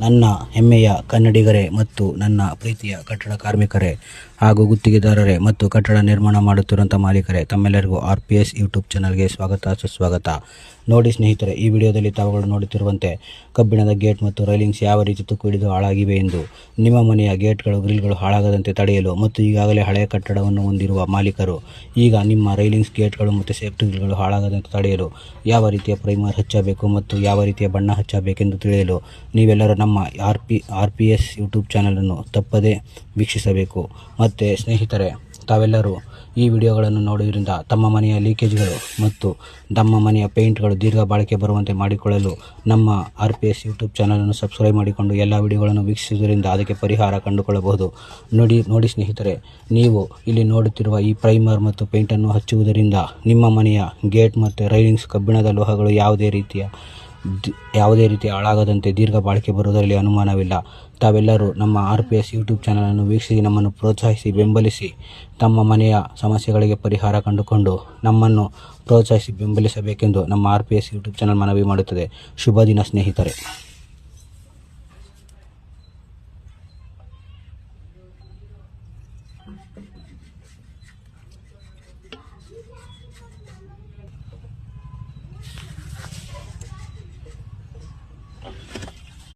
ನನ್ನ ಹೆಮ್ಮೆಯ ಕನ್ನಡಿಗರೇ ಮತ್ತು ನನ್ನ ಪ್ರೀತಿಯ ಕಟ್ಟಡ ಕಾರ್ಮಿಕರೇ ಹಾಗೂ ಗುತ್ತಿಗೆದಾರರೇ ಮತ್ತು ಕಟ್ಟಡ ನಿರ್ಮಾಣ ಮಾಡುತ್ತಿರುವಂಥ ಮಾಲೀಕರೇ, ತಮ್ಮೆಲ್ಲರಿಗೂ RPS ಯೂಟ್ಯೂಬ್ ಚಾನಲ್ಗೆ ಸ್ವಾಗತ ಸುಸ್ವಾಗತ. ನೋಡಿ ಸ್ನೇಹಿತರೆ, ಈ ವಿಡಿಯೋದಲ್ಲಿ ತಾವುಗಳು ನೋಡುತ್ತಿರುವಂತೆ ಕಬ್ಬಿಣದ ಗೇಟ್ ಮತ್ತು ರೈಲಿಂಗ್ಸ್ ಯಾವ ರೀತಿ ತುಕ್ಕು ಹಿಡಿದು ಹಾಳಾಗಿವೆ ಎಂದು, ನಿಮ್ಮ ಮನೆಯ ಗೇಟ್ಗಳು ಗ್ರಿಲ್ಗಳು ಹಾಳಾಗದಂತೆ ತಡೆಯಲು ಮತ್ತು ಈಗಾಗಲೇ ಹಳೆಯ ಕಟ್ಟಡವನ್ನು ಹೊಂದಿರುವ ಮಾಲೀಕರು ಈಗ ನಿಮ್ಮ ರೈಲಿಂಗ್ಸ್ ಗೇಟ್ಗಳು ಮತ್ತು ಸೇಫ್ಟಿ ಗ್ರಿಲ್ಗಳು ಹಾಳಾಗದಂತೆ ತಡೆಯಲು ಯಾವ ರೀತಿಯ ಪ್ರೈಮರ್ ಹಚ್ಚಬೇಕು ಮತ್ತು ಯಾವ ರೀತಿಯ ಬಣ್ಣ ಹಚ್ಚಬೇಕೆಂದು ತಿಳಿಯಲು ನೀವೆಲ್ಲರೂ ನಮ್ಮ RPS ಯೂಟ್ಯೂಬ್ ಚಾನಲನ್ನು ತಪ್ಪದೇ ವೀಕ್ಷಿಸಬೇಕು. ಮತ್ತು ಸ್ನೇಹಿತರೆ, ತಾವೆಲ್ಲರೂ ಈ ವಿಡಿಯೋಗಳನ್ನು ನೋಡುವುದರಿಂದ ತಮ್ಮ ಮನೆಯ ಲೀಕೇಜ್ಗಳು ಮತ್ತು ತಮ್ಮ ಮನೆಯ ಪೇಂಟ್ಗಳು ದೀರ್ಘ ಬಾಳಿಕೆ ಬರುವಂತೆ ಮಾಡಿಕೊಳ್ಳಲು ನಮ್ಮ RPS ಯೂಟ್ಯೂಬ್ ಚಾನಲನ್ನು ಸಬ್ಸ್ಕ್ರೈಬ್ ಮಾಡಿಕೊಂಡು ಎಲ್ಲ ವಿಡಿಯೋಗಳನ್ನು ವೀಕ್ಷಿಸುವುದರಿಂದ ಅದಕ್ಕೆ ಪರಿಹಾರ ಕಂಡುಕೊಳ್ಳಬಹುದು. ನೋಡಿ ಸ್ನೇಹಿತರೆ, ನೀವು ಇಲ್ಲಿ ನೋಡುತ್ತಿರುವ ಈ ಪ್ರೈಮರ್ ಮತ್ತು ಪೇಂಟನ್ನು ಹಚ್ಚುವುದರಿಂದ ನಿಮ್ಮ ಮನೆಯ ಗೇಟ್ ಮತ್ತು ರೈಲಿಂಗ್ಸ್ ಕಬ್ಬಿಣದ ಲೋಹಗಳು ಯಾವುದೇ ರೀತಿ ಹಾಳಾಗದಂತೆ ದೀರ್ಘ ಬಾಳಿಕೆ ಬರುವುದರಲ್ಲಿ ಅನುಮಾನವಿಲ್ಲ. ತಾವೆಲ್ಲರೂ ನಮ್ಮ RPS ಯೂಟ್ಯೂಬ್ ಚಾನಲನ್ನು ವೀಕ್ಷಿಸಿ ನಮ್ಮನ್ನು ಪ್ರೋತ್ಸಾಹಿಸಿ ಬೆಂಬಲಿಸಿ ತಮ್ಮ ಮನೆಯ ಸಮಸ್ಯೆಗಳಿಗೆ ಪರಿಹಾರ ಕಂಡುಕೊಂಡು ನಮ್ಮನ್ನು ಪ್ರೋತ್ಸಾಹಿಸಿ ಬೆಂಬಲಿಸಬೇಕೆಂದು ನಮ್ಮ RPS ಯೂಟ್ಯೂಬ್ ಚಾನಲ್ ಮನವಿ ಮಾಡುತ್ತದೆ. ಶುಭ ದಿನ ಸ್ನೇಹಿತರೆ.